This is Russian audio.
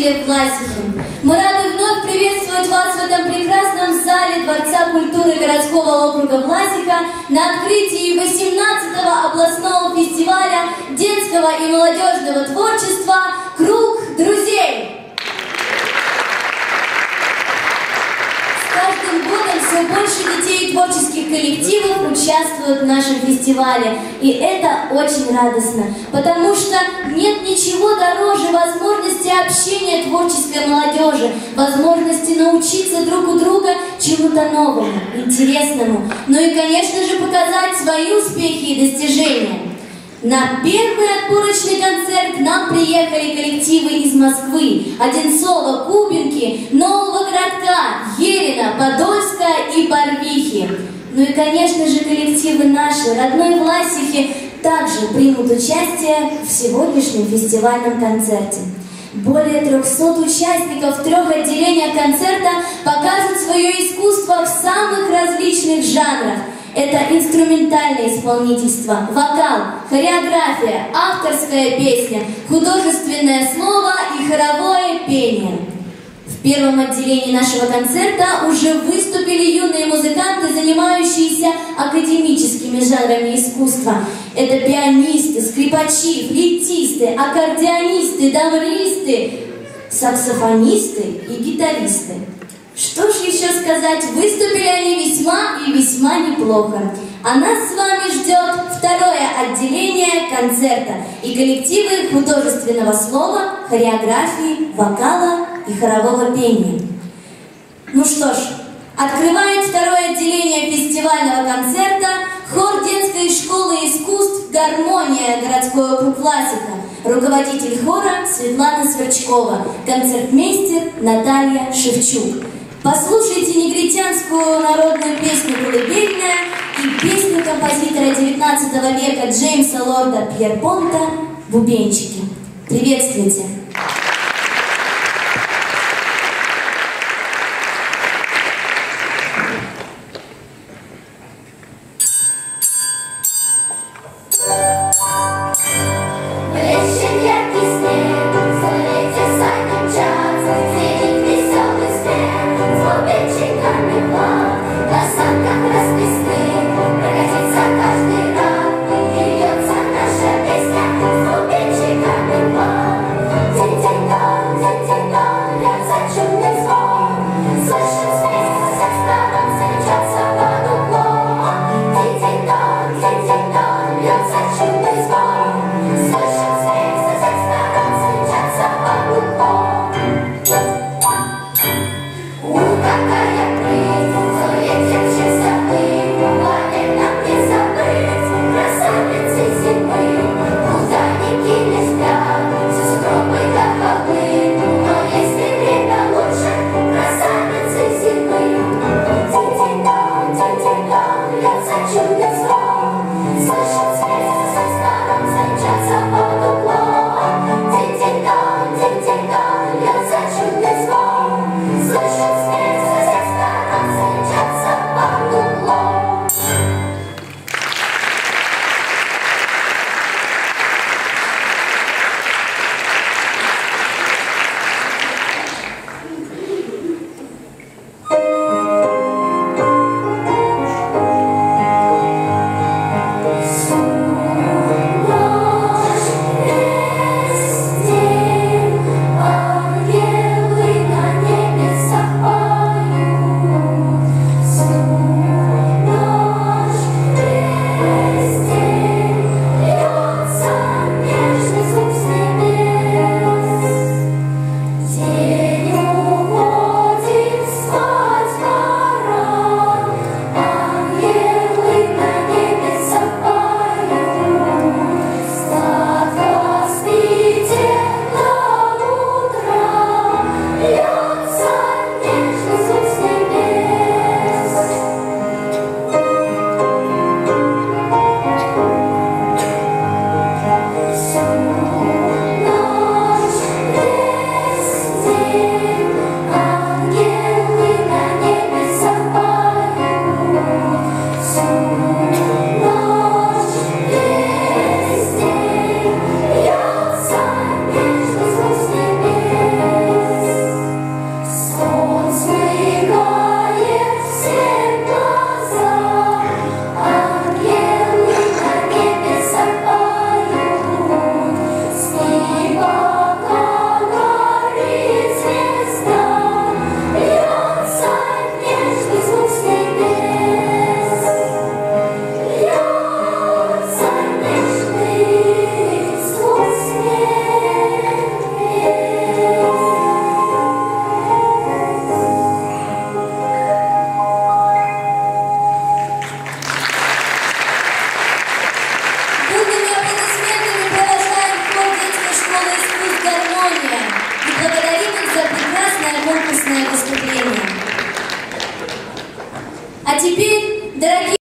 коллективе «Власихи». Мы рады вновь приветствовать вас в этом прекрасном зале Дворца культуры городского округа Власиха на открытии 18-го областного фестиваля детского и молодежного творчества «Круг друзей». С каждым годом все больше детей и творческих коллективов участвуют в нашем фестивале. И это очень радостно, потому что нет ничего дороже возможности общения творческой молодежи, возможности научиться друг у друга чему-то новому, интересному, ну и, конечно же, показать свои успехи и достижения. На первый отборочный концерт к нам приехали коллективы из Москвы, Одинцова, Кубинки, Нового Городка, Ерина, Подольска и Барвихи. Ну и, конечно же, коллективы наши, родной Власихи, также примут участие в сегодняшнем фестивальном концерте. Более 300 участников 3 отделениях концерта покажут свое искусство в самых различных жанрах. Это инструментальное исполнительство, вокал, хореография, авторская песня, художественное слово и хоровое пение. В первом отделении нашего концерта уже выступили юные музыканты, занимающиеся академическими жанрами искусства. Это пианисты, скрипачи, флейтисты, аккордеонисты, дамбристы, саксофонисты и гитаристы. Что ж еще сказать, выступили они весьма и весьма неплохо. А нас с вами ждет второе отделение концерта и коллективы художественного слова, хореографии, вокала и хорового пения. Ну что ж, открывает второе отделение фестивального концерта хор детской школы искусств «Гармония», городской округ Власиха, руководитель хора Светлана Сверчкова, концертмейстер Наталья Шевчук. Послушайте негритянскую народную песню «Колыбельная» и песню композитора XIX века Джеймса Лорда Пьерпонта «Бубенчики». Приветствуйте!